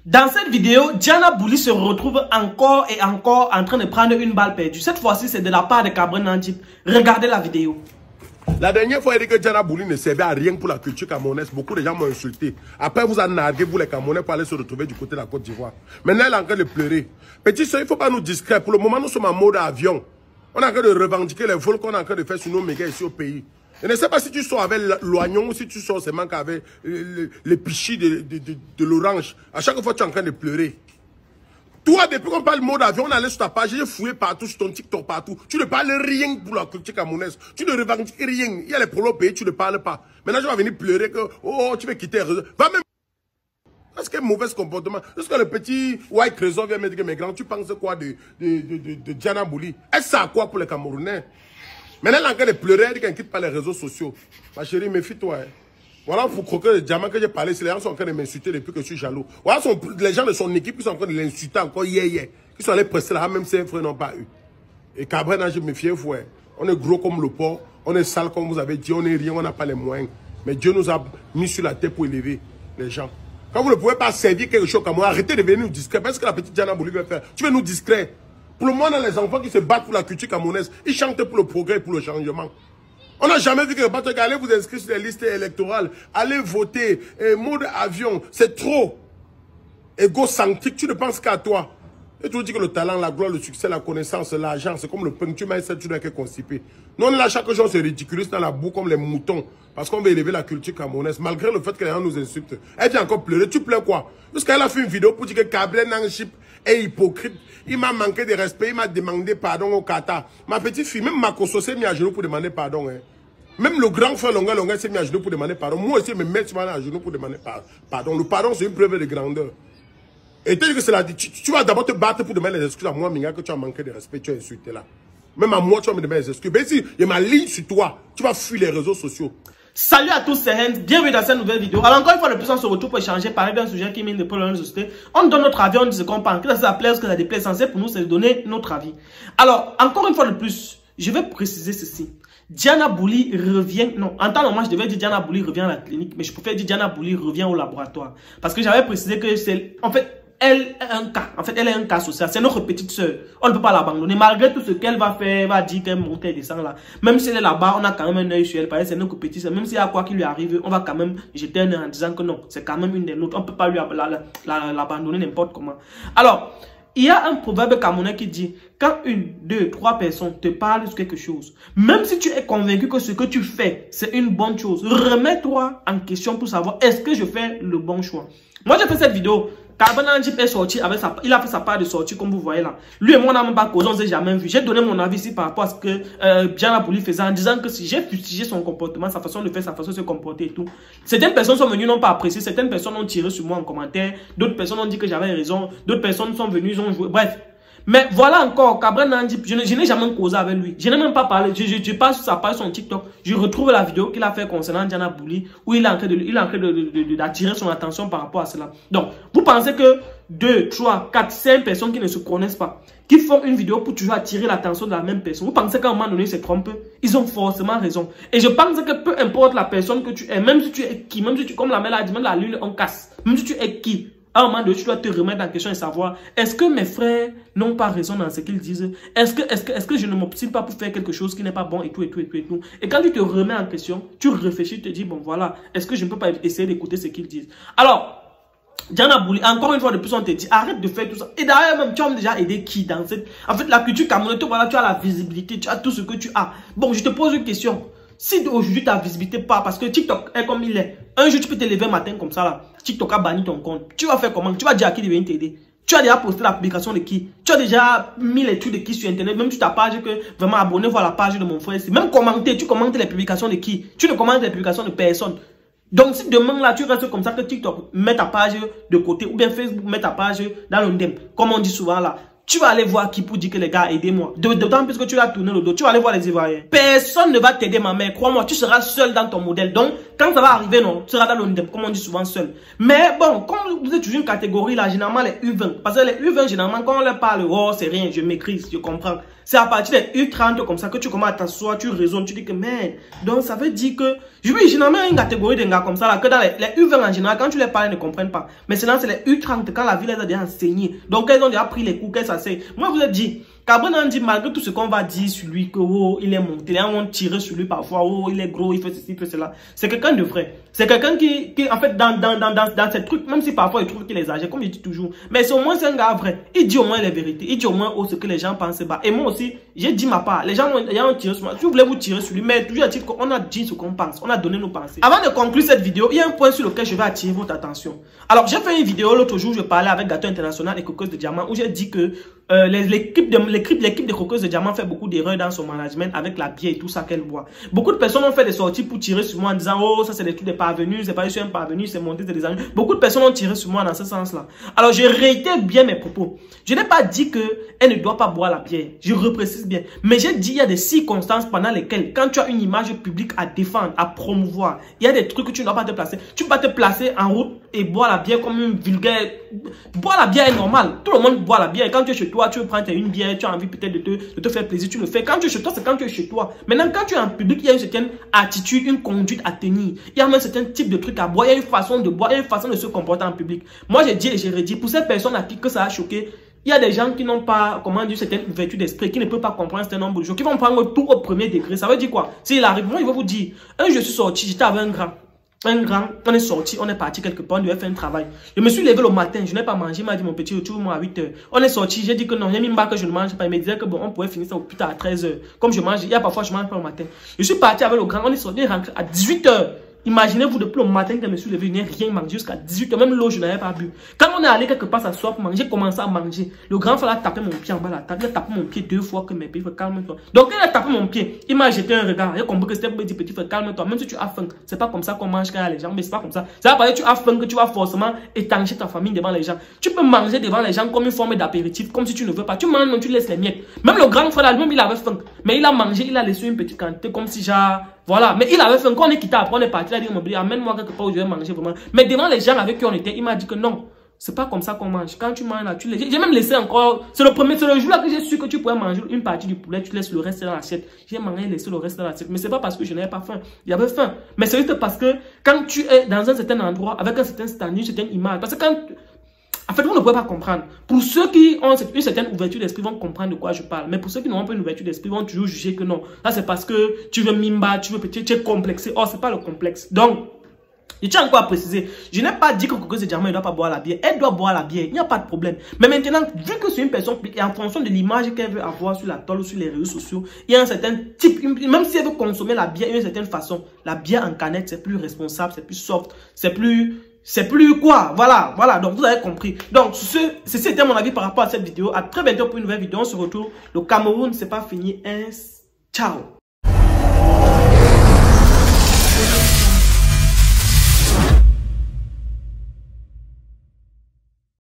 Dans cette vidéo, Diana Bouli se retrouve encore et encore en train de prendre une balle perdue. Cette fois-ci, c'est de la part de Cabrin Nandjip. Regardez la vidéo. La dernière fois, il a dit que Diana Bouli ne servait à rien pour la culture camerounaise. Beaucoup de gens m'ont insulté. Après, vous en narguez, vous les Camerounais, pour aller se retrouver du côté de la Côte d'Ivoire. Maintenant, elle est en train de pleurer. Petit soeur, il ne faut pas nous distraire. Pour le moment, nous sommes en mode avion. On est en train de revendiquer les vols qu'on est en train de faire sur nos mégas ici au pays. Je ne sais pas si tu sors avec l'oignon ou si tu sors seulement avec les pichis de l'orange. À chaque fois, tu es en train de pleurer. Toi, depuis qu'on parle mode avion, on allait sur ta page, j'ai fouillé partout, sur ton TikTok partout. Tu ne parles rien pour la culture camerounaise. Tu ne revendiques rien. Il y a les problèmes au pays, tu ne parles pas. Maintenant, je vais venir pleurer que, oh, tu veux quitter. Va même. Parce que mauvais comportement. Est-ce que le petit White Trésor vient me dire, mais grand, tu penses quoi de Diana Bouli? Est-ce ça à quoi pour les Camerounais? Maintenant, elle est en train de pleurer, elle dit qu'elle ne quitte pas les réseaux sociaux. Ma chérie, méfie-toi. Hein. Voilà, pour croquer le diamant que j'ai parlé, les gens sont en train de m'insulter depuis que je suis jaloux. Voilà, les gens de son équipe qui sont en train de l'insulter encore hier. Qui sont allés presser là, même si un frère n'ont pas eu. Et Cabrin, je me fie, ouais. On est gros comme le porc, on est sale comme vous avez dit, on est rien, on n'a pas les moyens. Mais Dieu nous a mis sur la tête pour élever les gens. Quand vous ne pouvez pas servir quelque chose comme moi, arrêtez de venir nous discret. Parce que la petite Diana Bouli veut faire. Tu veux nous discret. Pour le moment, on a les enfants qui se battent pour la culture camerounaise. Ils chantent pour le progrès et pour le changement. On n'a jamais vu que allez vous inscrire sur les listes électorales, allez voter, mode avion, c'est trop égocentrique, tu ne penses qu'à toi. Et tu dis que le talent, la gloire, le succès, la connaissance, l'argent, c'est comme le pain, tu mets ça, tu n'as que constiper. Nous, on est là, chaque jour, c'est ridiculiste dans la boue comme les moutons, parce qu'on veut élever la culture camerounaise, malgré le fait que les gens nous insultent. Elle vient encore pleurer, tu pleures quoi? Parce qu'elle a fait une vidéo pour dire que Cabrin Nandjip est hypocrite. Il m'a manqué de respect, il m'a demandé pardon au Qatar. Ma petite fille, même Makosso s'est mis à genoux pour demander pardon. Hein. Même le grand frère Longa s'est mis à genoux pour demander pardon. Moi aussi, je me mets à genoux pour demander pardon. Le pardon, c'est une preuve de grandeur. Et tu dis que c'est la tu vas d'abord te battre pour demander les excuses à moi, Minga, que tu as manqué de respect, tu as insulté là. Même à moi, tu vas me demander les excuses. Mais si il y a ma ligne sur toi, tu vas fuir les réseaux sociaux. Salut à tous, c'est Hens, bienvenue dans cette nouvelle vidéo. Alors encore une fois, le plus on se retrouve pour échanger, parler d'un sujet qui mine de problèmes de société. On donne notre avis, on dit ce qu'on pense, que ça plaise, que ça déplaise, censé pour nous, c'est de donner notre avis. Alors, encore une fois de plus, je vais préciser ceci. Diana Bouli revient, non, en temps normal, je devais dire Diana Bouli revient à la clinique, mais je préfère dire Diana Bouli revient au laboratoire. Parce que j'avais précisé que c'est, en fait, elle est un cas. En fait, elle est un cas social. C'est notre petite soeur. On ne peut pas l'abandonner. Malgré tout ce qu'elle va faire, elle va dire qu'elle monte et descend là. Même si elle est là-bas, on a quand même un œil sur elle. Parce que c'est notre petite soeur. Même s'il y a quoi qui lui arrive, on va quand même jeter un œil en disant que non, c'est quand même une des nôtres. On ne peut pas lui l'abandonner n'importe comment. Alors, il y a un proverbe camerounais qui dit, quand une, deux, trois personnes te parlent de quelque chose, même si tu es convaincu que ce que tu fais, c'est une bonne chose, remets-toi en question pour savoir, est-ce que je fais le bon choix? Moi, j'ai fait cette vidéo. Cabrin Nandjip est sorti avec il a fait sa part de sortie comme vous voyez là. Lui et moi on n'a même pas causé, on ne s'est jamais vu. J'ai donné mon avis ici par rapport à ce que Diana Bouli faisait en disant que si j'ai fustigé son comportement, sa façon de faire, sa façon de se comporter et tout. Certaines personnes sont venues, n'ont pas apprécié, certaines personnes ont tiré sur moi en commentaire, d'autres personnes ont dit que j'avais raison, d'autres personnes sont venues, ils ont joué, bref. Mais voilà encore, Cabrin Nandjip, je n'ai jamais causé avec lui. Je n'ai même pas parlé. Je passe sur sa page, son TikTok. Je retrouve la vidéo qu'il a fait concernant Diana Bouli, où il est en train d'attirer son attention par rapport à cela. Donc, vous pensez que 2, 3, 4, 5 personnes qui ne se connaissent pas, qui font une vidéo pour toujours attirer l'attention de la même personne, vous pensez qu'à un moment donné, ils se trompent? Ils ont forcément raison. Et je pense que peu importe la personne que tu es, même si tu es qui, même si tu, comme la mère a dit, même la lune, on casse. Même si tu es qui, à un moment donné, tu dois te remettre en question et savoir, est-ce que mes frères n'ont pas raison dans ce qu'ils disent? Est-ce que je ne m'obstine pas pour faire quelque chose qui n'est pas bon et tout, et tout, et tout, et tout? Et quand tu te remets en question, tu réfléchis, tu te dis, bon voilà, est-ce que je ne peux pas essayer d'écouter ce qu'ils disent? Alors, Diana Bouli, encore une fois de plus, on te dit, arrête de faire tout ça. Et d'ailleurs, même, tu as déjà aidé qui dans cette... En fait, la culture camerounaise, voilà, tu as la visibilité, tu as tout ce que tu as. Bon, je te pose une question. Si aujourd'hui ta visibilité part, parce que TikTok est comme il est, un jour tu peux te lever matin comme ça là, TikTok a banni ton compte, tu vas faire comment? Tu vas dire à qui de venir t'aider? Tu as déjà posté la publication de qui? Tu as déjà mis les trucs de qui sur internet, même sur ta page que vraiment abonnez-vous à la page de mon frère. Même commenter, tu commentes les publications de qui? Tu ne commentes les publications de personne. Donc si demain là tu restes comme ça que TikTok met ta page de côté ou bien Facebook met ta page dans l'undem, comme on dit souvent là, tu vas aller voir qui pour dire que les gars, aidez-moi. D'autant plus que tu vas tourner le dos. Tu vas aller voir les Ivoiriens. Personne ne va t'aider, ma mère. Crois-moi, tu seras seul dans ton modèle. Donc, quand ça va arriver, non, tu seras dans l'ondem, comme on dit souvent seul. Mais bon, comme vous êtes toujours une catégorie là, généralement les U20, parce que les U20, généralement, quand on leur parle, oh, c'est rien, je maîtrise, je comprends. C'est à partir des U30 comme ça que tu commences à t'asseoir, tu raisonnes, tu dis que, mais, donc ça veut dire que, oui, généralement, une catégorie de gars comme ça là, que dans les U20 en général, quand tu les parles, ils ne comprennent pas. Mais sinon, c'est les U30, quand la vie les a déjà enseigné. Donc, elles ont déjà pris les coups, qu'elles s'asseyent. Moi, je vous ai dit, Cameroun dit, malgré tout ce qu'on va dire sur lui, que oh, il est monté, les gens vont tirer sur lui parfois, oh, il est gros, il fait ceci, il fait cela. C'est quelqu'un de vrai. C'est quelqu'un qui, en fait, dans ces trucs, même si parfois il trouve qu'il exagère, comme je dis toujours, mais c'est au moins c'est un gars vrai. Il dit au moins les vérités, il dit au moins ce que les gens pensent bas. Et moi aussi, j'ai dit ma part. Les gens ont tiré sur moi. Si vous voulez vous tirer sur lui, mais toujours à-t-il qu'on a dit ce qu'on pense, on a donné nos pensées. Avant de conclure cette vidéo, il y a un point sur lequel je vais attirer votre attention. Alors, j'ai fait une vidéo l'autre jour, je parlais avec Gâteau International et Coqueuse de Diamant, où j'ai dit que l'équipe de Coqueuse de Diamant fait beaucoup d'erreurs dans son management avec la bière et tout ça qu'elle boit. Beaucoup de personnes ont fait des sorties pour tirer sur moi en disant, oh, ça c'est des trucs des parvenus, c'est pas je suis un parvenu, c'est monté, c'est des amis. Beaucoup de personnes ont tiré sur moi dans ce sens-là. Alors, je réitère bien mes propos. Je n'ai pas dit qu'elle ne doit pas boire la bière. Je reprécise bien. Mais j'ai dit, il y a des circonstances pendant lesquelles, quand tu as une image publique à défendre, à promouvoir, il y a des trucs que tu ne dois pas te placer. Tu peux pas te placer en route et boire la bière comme une vulgaire. Boire la bière est normal. Tout le monde boit la bière. Quand tu es chez toi, tu veux prendre une bière, tu as envie peut-être de te faire plaisir, tu le fais. Quand tu es chez toi, c'est quand tu es chez toi. Maintenant, quand tu es en public, il y a une certaine attitude, une conduite à tenir. Il y a un certain type de truc à boire. Il y a une façon de boire, il y a une façon de se comporter en public. Moi, j'ai dit et j'ai redit, pour ces personnes à qui que ça a choqué, il y a des gens qui n'ont pas, comment dire, certaine ouverture d'esprit, qui ne peuvent pas comprendre un certain nombre de choses, qui vont prendre tout au premier degré. Ça veut dire quoi? S'il arrive, moi, il va vous dire, je suis sorti, j'étais avec un grand, on est sorti, on est parti quelque part, on devait faire un travail. Je me suis levé le matin, je n'ai pas mangé, il m'a dit, mon petit, retrouve-moi à 8 h. On est sorti, j'ai dit que non, j'ai mis que je ne mange pas. Il me disait que bon, on pouvait finir ça au plus tard à 13 h. Comme je mange, il y a parfois je mange pas le matin. Je suis parti avec le grand, on est sorti, rentré à 18 h. Imaginez-vous, depuis le matin que je me suis levé, je n'ai rien mangé jusqu'à 18 h. Même l'eau, je n'avais pas bu. Quand on est allé quelque part s'asseoir pour manger, j'ai commencé à manger. Le grand frère a tapé mon pied en bas de la table. Il a tapé mon pied 2 fois que mes pieds, il faut calme-toi. Donc, il a tapé mon pied. Il m'a jeté un regard. Il a compris que c'était pour me dire, petit frère, calme-toi. Même si tu as faim, c'est pas comme ça qu'on mange quand il y a les gens, mais c'est pas comme ça. Ça va pas dire que tu as faim, que tu vas forcément étancher ta famille devant les gens. Tu peux manger devant les gens comme une forme d'apéritif, comme si tu ne veux pas. Tu manges, non, tu laisses les miettes. Même le grand frère là, lui-même, il avait faim. Mais il a mangé, il a laissé une petite quantité, comme si genre. Voilà, mais il avait fait, quand on est quitté après, on est parti, il a dit, amène-moi quelque part où je vais manger vraiment. Mais devant les gens avec qui on était, il m'a dit que non, c'est pas comme ça qu'on mange. Quand tu manges là, tu laisses. J'ai même laissé encore, c'est le jour là que j'ai su que tu pouvais manger une partie du poulet, tu laisses le reste dans l'assiette. J'ai mangé et laissé le reste dans l'assiette. Mais c'est pas parce que je n'avais pas faim, il y avait faim. Mais c'est juste parce que quand tu es dans un certain endroit, avec un certain standing, une certaine image, parce que quand. En fait, vous ne pouvez pas comprendre. Pour ceux qui ont une certaine ouverture d'esprit, vont comprendre de quoi je parle. Mais pour ceux qui n'ont pas une ouverture d'esprit, vont toujours juger que non. Là, c'est parce que tu veux mimba, tu es complexé. Oh, c'est pas le complexe. Donc, je tiens encore à préciser. Je n'ai pas dit que Coqueuse de Diamant ne doit pas boire la bière. Elle doit boire la bière. Il n'y a pas de problème. Mais maintenant, vu que c'est une personne publique et en fonction de l'image qu'elle veut avoir sur la toile ou sur les réseaux sociaux, il y a un certain type, même si elle veut consommer la bière d'une certaine façon, la bière en canette, c'est plus responsable, c'est plus soft, c'est plus quoi, voilà, donc vous avez compris. Donc, c'était mon avis par rapport à cette vidéo. À très bientôt pour une nouvelle vidéo. On se retrouve. Le Cameroun, c'est pas fini. Ciao.